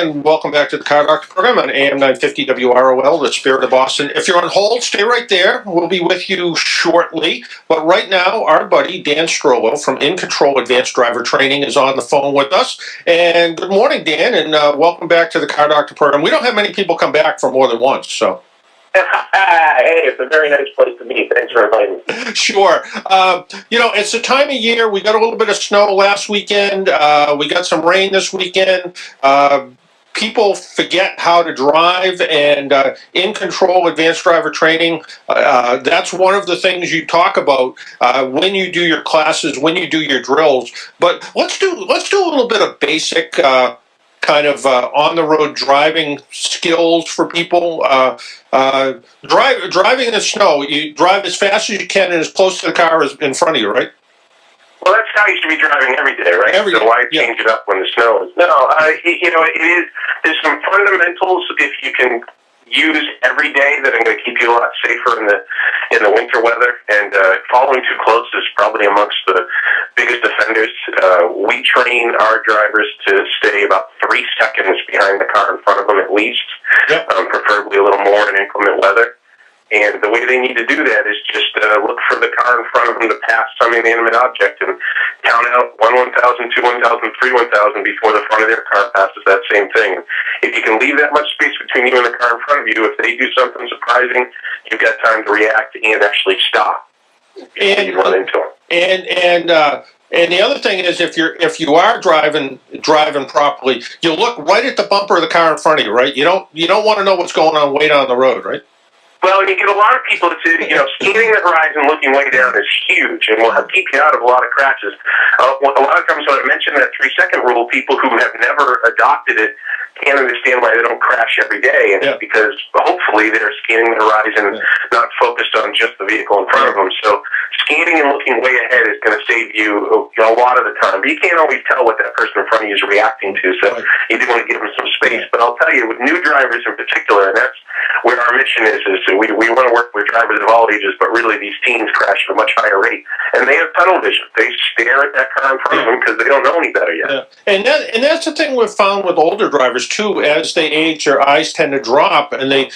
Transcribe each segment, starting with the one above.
and welcome back to the Car Doctor program on AM 950 WROL, the Spirit of Boston. If you're on hold, stay right there. We'll be with you shortly. But right now, our buddy Dan Strollo from In Control Advanced Driver Training is on the phone with us. And good morning, Dan, and welcome back to the Car Doctor program. We don't have many people come back for more than once, so. Hey, it's a very nice place to meet. Thanks for inviting me. Sure. It's the time of year. We got a little bit of snow last weekend. We got some rain this weekend. People forget how to drive, and In Control Advanced Driver Training, that's one of the things you talk about when you do your classes, when you do your drills. But let's do a little bit of basic kind of on-the-road driving skills for people. Driving in the snow, you drive as fast as you can and as close to the car as in front of you, right? Well, that's how you should be driving every day, right? Every day. So why change it up when the snow is? No, it is. There's some fundamentals if you can use every day that are going to keep you a lot safer in the winter weather. And following too close is probably amongst the biggest offenders. We train our drivers to stay about 3 seconds behind the car in front of them at least, preferably a little more in inclement weather. And the way they need to do that is just look for the car in front of them to pass some inanimate object and count out 1 1,000, 2 1,000, 3 1,000 before the front of their car passes that same thing. If you can leave that much space between you and the car in front of you, if they do something surprising, you've got time to react and actually stop before you run into them. And the other thing is, if you are driving properly, you look right at the bumper of the car in front of you, right? You don't want to know what's going on way down the road, right? Well, you get a lot of people to, scanning the horizon, looking way down is huge, and will keep you out of a lot of crashes. A lot of times when I mention that 3-second rule, people who have never adopted it can't understand why they don't crash every day, and it's because hopefully they're scanning the horizon, not focused on just the vehicle in front of them. So scanning and looking way ahead is going to save you a lot of the time. But you can't always tell what that person in front of you is reacting to, so you do want to give them some space. But I'll tell you, with new drivers in particular, and that's where our mission is we want to work with drivers of all ages, but really these teens crash at a much higher rate. And they have tunnel vision. They stare at that car in front of them because they don't know any better yet. Yeah. And that's the thing we've found with older drivers too. As they age, their eyes tend to drop, and they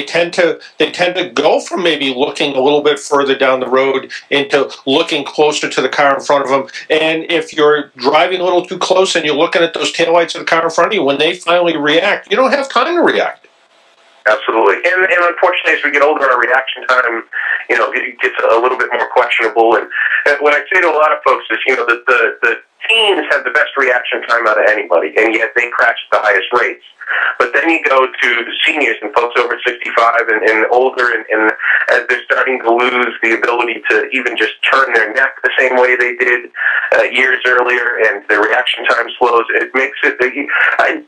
tend to go from maybe looking a little bit further down the road into looking closer to the car in front of them. And if you're driving a little too close and you're looking at those taillights of the car in front of you, when they finally react, you don't have time to react. Absolutely. And unfortunately, as we get older, our reaction time, it gets a little bit more questionable. And what I say to a lot of folks is, the teens have the best reaction time out of anybody, and yet they crash at the highest rates. But then you go to the seniors and folks over 65 and older, and as they're starting to lose the ability to even just turn their neck the same way they did years earlier, and their reaction time slows, it makes it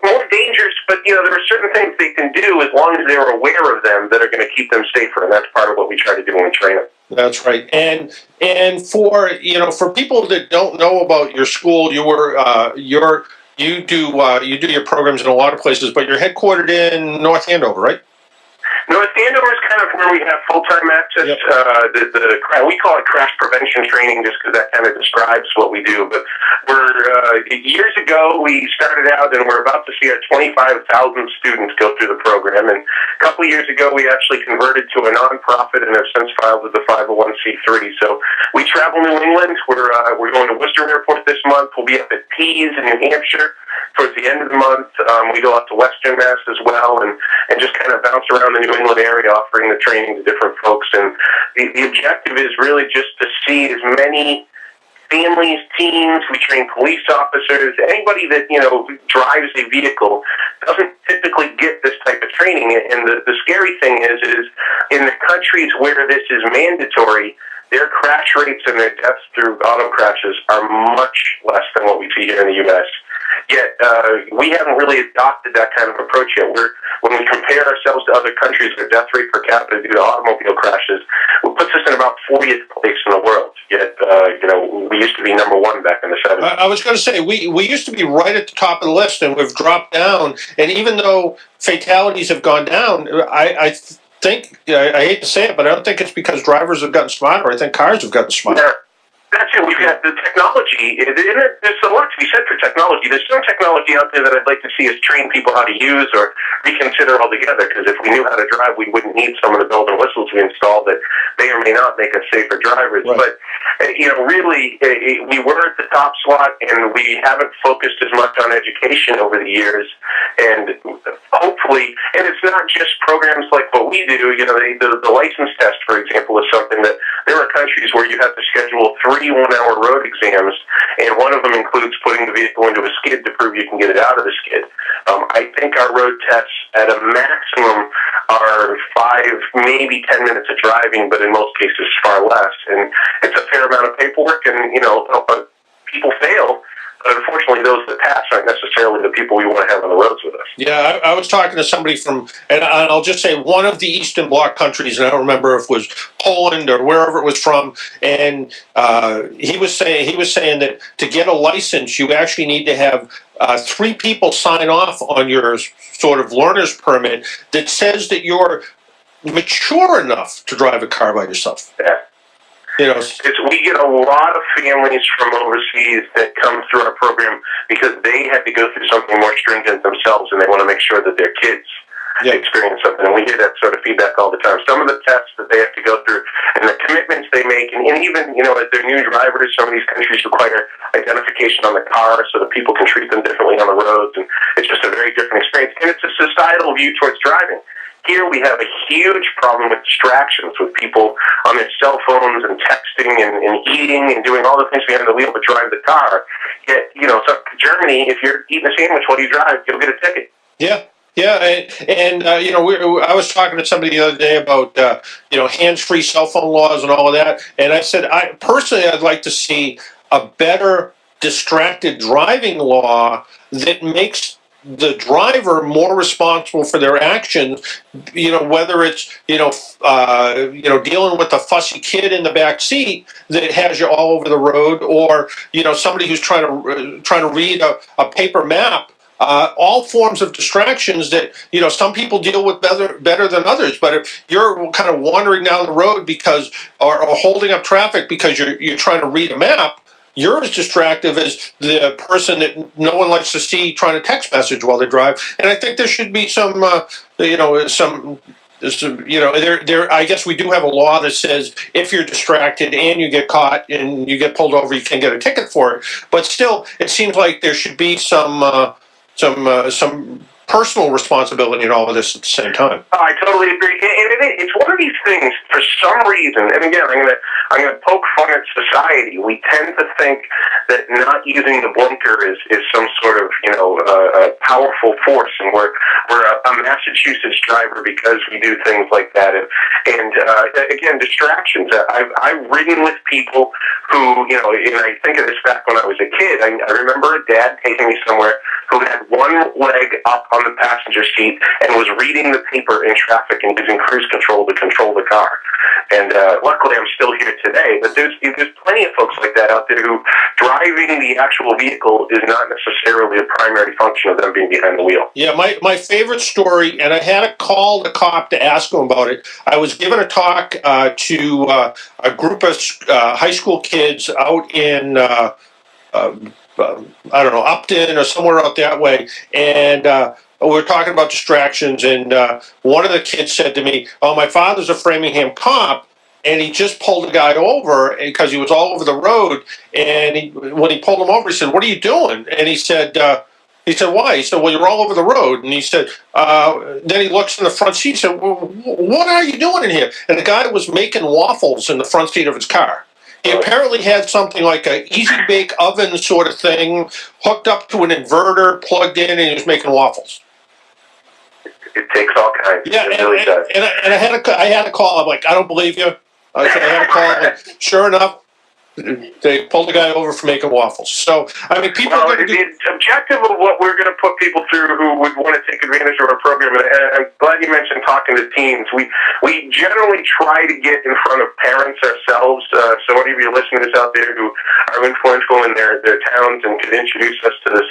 more dangerous. But there are certain things they can do as long as they're aware of them that are going to keep them safer, and that's part of what we try to do when we train them. That's right. And for people that don't know about your school, you do your programs in a lot of places, but you're headquartered in North Andover, right? North Andover is kind of where we have full-time access. We call it crash prevention training just because that kind of describes what we do. But years ago, we started out, and we're about to see our 25,000 students go through the program. And a couple of years ago, we actually converted to a nonprofit and have since filed with the 501c3. So we travel New England. We're going to Worcester Airport this month. We'll be up at Pease in New Hampshire towards the end of the month. We go out to Western Mass as well, and just kind of bounce around the New England area offering the training to different folks. And the objective is really just to see as many families, teens, we train police officers, anybody that, drives a vehicle doesn't typically get this type of training. And the scary thing is in the countries where this is mandatory, their crash rates and their deaths through auto crashes are much less than what we see here in the U.S. Yet we haven't really adopted that kind of approach yet. When we compare ourselves to other countries, their death rate per capita due to automobile crashes puts us in about 40th place in the world. Yet, we used to be number 1 back in the 70s. I was going to say, we used to be right at the top of the list, and we've dropped down. And even though fatalities have gone down, I think, I hate to say it, but I don't think it's because drivers have gotten smarter. I think cars have gotten smarter. That's it. We've got the technology. There's a lot to be said for technology. There's some technology out there that I'd like to see us train people how to use or reconsider altogether, because if we knew how to drive, we wouldn't need some of the bells and whistles we installed that may or may not make us safer drivers. Right. But, really, we were at the top slot, and we haven't focused as much on education over the years. And hopefully, and it's not just programs like what we do. The license test, for example, is something that there are countries where you have to schedule 3 one-hour road exams, and one of them includes putting the vehicle into a skid to prove you can get it out of the skid. I think our road tests at a maximum are 5, maybe 10 minutes of driving, but in most cases far less. And it's a fair amount of paperwork, and people fail. But unfortunately, those that pass aren't necessarily the people we want to have on the roads with us. Yeah, I was talking to somebody from, and I'll just say one of the Eastern Bloc countries, and I don't remember if it was Poland or wherever it was from, and he was saying that to get a license, you actually need to have 3 people sign off on your sort of learner's permit that says that you're mature enough to drive a car by yourself. Yeah. We get a lot of families from overseas that come through our program because they had to go through something more stringent themselves, and they want to make sure that their kids experience something. And we hear that sort of feedback all the time. Some of the tests that they have to go through and the commitments they make, and even, as they're new drivers, some of these countries require identification on the car so that people can treat them differently on the roads, and it's just a very different experience. And it's a societal view towards driving. Here we have a huge problem with distractions, with people on their cell phones and texting and eating and doing all the things behind the wheel to drive the car. Yet, so Germany, if you're eating a sandwich while you drive, you'll get a ticket. Yeah. Yeah, and I was talking to somebody the other day about hands-free cell phone laws and all of that, and I said I'd like to see a better distracted driving law that makes the driver more responsible for their actions. Whether it's dealing with a fussy kid in the back seat that has you all over the road, or somebody who's trying to read a paper map. All forms of distractions that some people deal with better than others. But if you're kind of wandering down the road or holding up traffic because you're trying to read a map, you're as distractive as the person that no one likes to see trying to text message while they drive. And I think there should be some I guess we do have a law that says if you're distracted and you get caught and you get pulled over, you can get a ticket for it. But still, it seems like there should be some personal responsibility in all of this at the same time. Oh, I totally agree, and it's one of these things. For some reason, and again, I'm gonna poke fun at society. We tend to think that not using the blinker is some sort of a powerful force, and we're a Massachusetts driver because we do things like that. And again, distractions. I've ridden with people who and I think of this back when I was a kid. I remember a dad taking me somewhere who had one leg up on the passenger seat and was reading the paper in traffic and using cruise control to control the car. And luckily I'm still here today, but there's plenty of folks like that out there who driving the actual vehicle is not necessarily a primary function of them being behind the wheel. Yeah, my favorite story, and I had to call the cop to ask him about it. I was giving a talk to a group of high school kids out in I don't know, Upton or somewhere out that way, and we were talking about distractions, and one of the kids said to me, "Oh, my father's a Framingham cop, and he just pulled a guy over because he was all over the road, and when he pulled him over, he said, 'What are you doing?' And he said, why?" He said, "Well, you're all over the road." And he said, then he looks in the front seat and said, "Well, what are you doing in here?" And the guy was making waffles in the front seat of his car. He apparently had something like an easy bake oven sort of thing hooked up to an inverter, plugged in, and he was making waffles. It takes all kinds. Yeah, it really does. And I had to call. I'm like, "I don't believe you." I had to call. And sure enough, they pulled the guy over for making waffles. So, I mean, people... Well, the objective of what we're going to put people through who would want to take advantage of our program, and I'm glad you mentioned talking to teens. We generally try to get in front of parents ourselves. So any of you listeners out there who are influential in their towns and could introduce us to the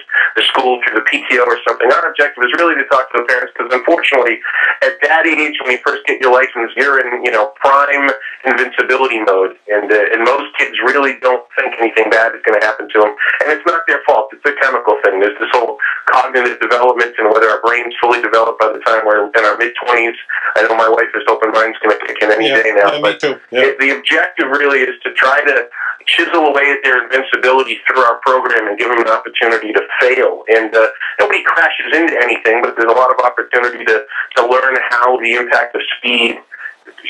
school through the PTO or something, our objective is really to talk to the parents, because unfortunately, at that age, when you first get your license, you're in prime invincibility mode, and most kids really don't think anything bad is going to happen to them. And it's not their fault. It's a chemical thing. There's this whole cognitive development and whether our brain's fully developed by the time we're in our mid-20s. I know my wife is hoping mine's going to kick in any day now. Me too. Yeah. The objective really is to try to chisel away at their invincibility through our program and give them an opportunity to fail. And nobody crashes into anything, but there's a lot of opportunity to learn how the impact of speed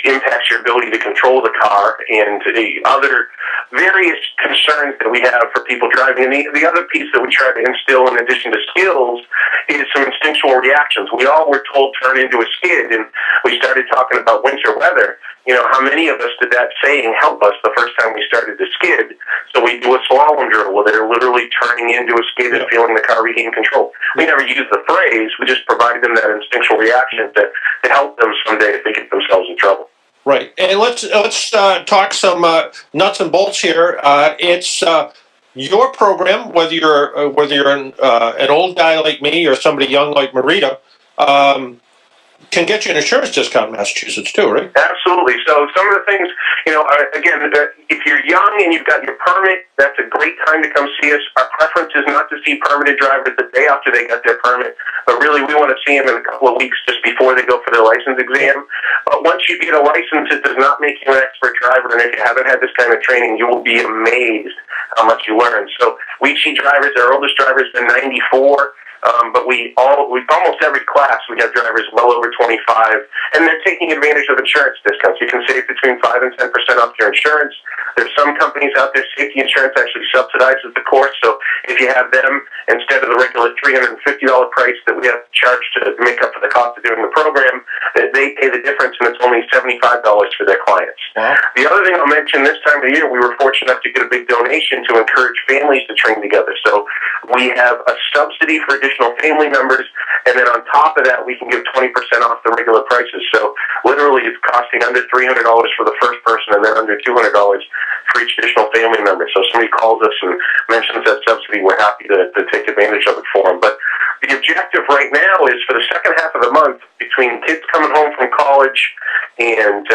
impacts your ability to control the car and the other various concerns that we have for people driving. And the other piece that we try to instill in addition to skills is some instinctual reactions. We all were told turn into a skid, and we started talking about winter weather. You know, how many of us did that saying help us the first time we started to skid? So we do a slalom drill where they're literally turning into a skid and feeling the car regain control. We never used the phrase, we just provided them that instinctual reaction to help them someday if they get themselves in trouble. Right, and let's talk some nuts and bolts here. It's your program, whether you're an old guy like me or somebody young like Marita, can get you an insurance discount in Massachusetts too, right? Absolutely. So some of the things, again, if you're young and you've got your permit, that's a great time to come see us. Our preference is not to see permitted drivers the day after they got their permit, but really we want to see them in a couple of weeks just before they go for their license exam. But once you get a license, it does not make you an expert driver, and if you haven't had this kind of training, you will be amazed how much you learn. So we see drivers, our oldest driver's been 94. But we almost every class we have drivers well over 25, and they're taking advantage of insurance discounts. You can save between 5 and 10% off your insurance. There's some companies out there, safety insurance actually subsidizes the course. So if you have them instead of the regular $350 price that we have to charge to make up for the cost of doing the program, they pay the difference, and it's only $75 for their clients. Wow. The other thing I'll mention, this time of year, we were fortunate enough to get a big donation to encourage families to train together. So we have a subsidy for additional family members, and then on top of that, we can give 20% off the regular prices. So literally, it's costing under $300 for the first person, and then under $200 for each additional family member. So if somebody calls us and mentions that subsidy, we're happy to take advantage of it for them. But the objective right now is for the second half of the month, between kids coming home from college and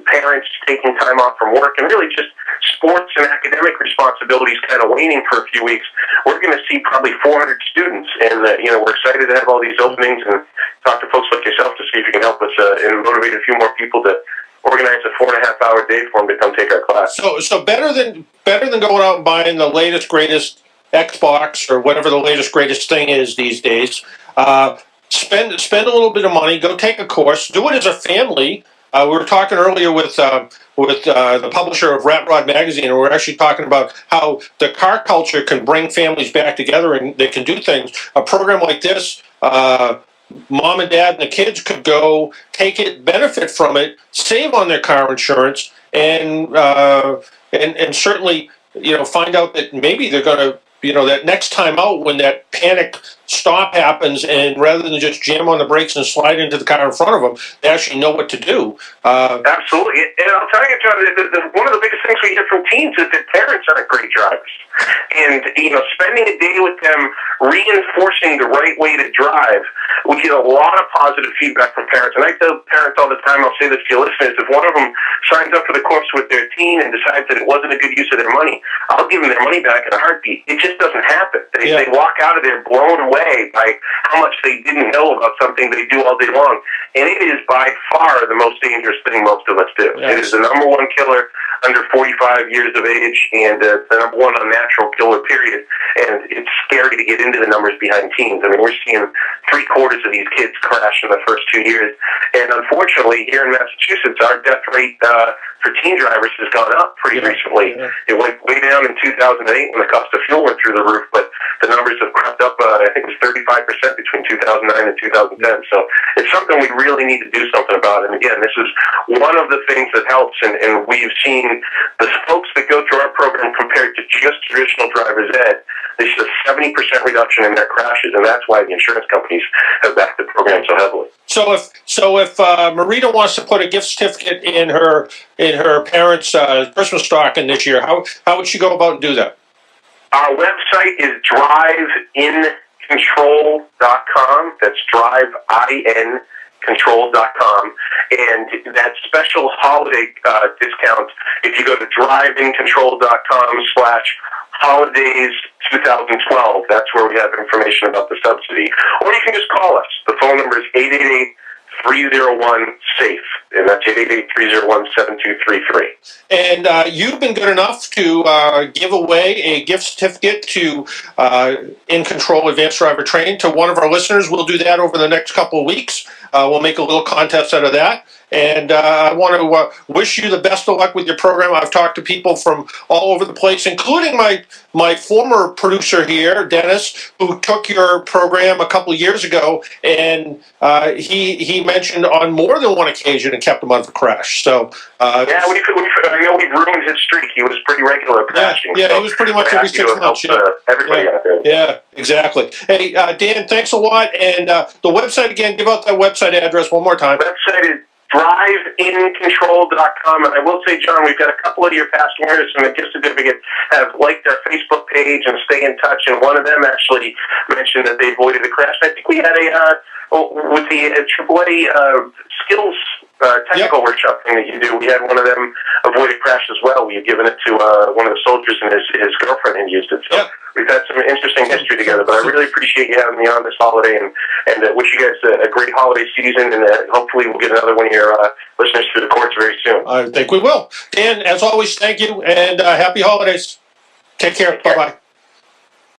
parents taking time off from work, and really just sports and academic responsibilities kind of waning for a few weeks, we're going to see probably 400 students, and we're excited to have all these openings and talk to folks like yourself to see if you can help us and motivate a few more people to organize a 4.5-hour day for them to come take our class. So better than going out and buying the latest greatest Xbox or whatever the latest greatest thing is these days. Spend a little bit of money, go take a course, do it as a family. We were talking earlier with the publisher of Rat Rod magazine, and we're actually talking about how the car culture can bring families back together, and they can do things. A program like this, mom and dad and the kids could go take it, benefit from it, save on their car insurance, and certainly find out that maybe they're going to. That next time out when that panic stop happens, and rather than just jam on the brakes and slide into the car in front of them, they actually know what to do. Absolutely. And I'll tell you, John, one of the biggest things we hear from teens is that parents aren't great drivers. And, spending a day with them reinforcing the right way to drive, we get a lot of positive feedback from parents. And I tell parents all the time, I'll say this to your listeners, if one of them signs up for the course with their teen and decides that it wasn't a good use of their money, I'll give them their money back in a heartbeat. It just doesn't happen. They walk out of there blown away by how much they didn't know about something they do all day long. And it is by far the most dangerous thing most of us do. Yes. It is the number one killer under 45 years of age, and the number one unnatural killer, period. And it's scary to get into the numbers behind teens. I mean, we're seeing 3/4 of these kids crash in the first 2 years. And unfortunately, here in Massachusetts, our death rate for teen drivers has gone up pretty recently. Yeah. It went way down in 2008 when the cost of fuel went through the roof, but the numbers have crept up, I think it was 35% between 2009 and 2010. So it's something we really need to do something about. And again, this is one of the things that helps, and we've seen the folks that go through our program compared to just traditional driver's ed, there's a 70% reduction in their crashes, and that's why the insurance companies have backed the program so heavily. So if Marita wants to put a gift certificate in her parents' Christmas stocking this year, how would she go about and do that? Our website is driveincontrol.com. That's drive, driveincontrol.com, and that special holiday discount, if you go to driveincontrol.com/holidays 2012, that's where we have information about the subsidy. Or you can just call us. The phone number is 888-301-SAFE, and that's 888-301-7233. And you've been good enough to give away a gift certificate to In Control Advanced Driver Training to one of our listeners. We'll do that over the next couple of weeks. We'll make a little contest out of that. And I want to wish you the best of luck with your program. I've talked to people from all over the place, including my former producer here, Dennis, who took your program a couple of years ago, and he mentioned on more than one occasion it kept him out of a crash. So I know we've ruined his streak. He was pretty regular crashing. Yeah, he was pretty much every 6 months. Everybody out there. Yeah, exactly. Hey, Dan, thanks a lot. And the website again, give out that website address one more time. Website is driveincontrol.com. And I will say, John, we've got a couple of your past winners from the gift certificate have liked our Facebook page and stay in touch. And one of them actually mentioned that they avoided a crash. I think we had with the AAA skills technical workshop thing that you do, we had one of them avoid a crash as well. We had given it to one of the soldiers, and his girlfriend had used it. So we've had some interesting history together. But I really appreciate you having me on this holiday, and wish you guys a great holiday season, and hopefully we'll get another one of your listeners through the courts very soon. I think we will. Dan, as always, thank you, and happy holidays. Take care. Bye-bye.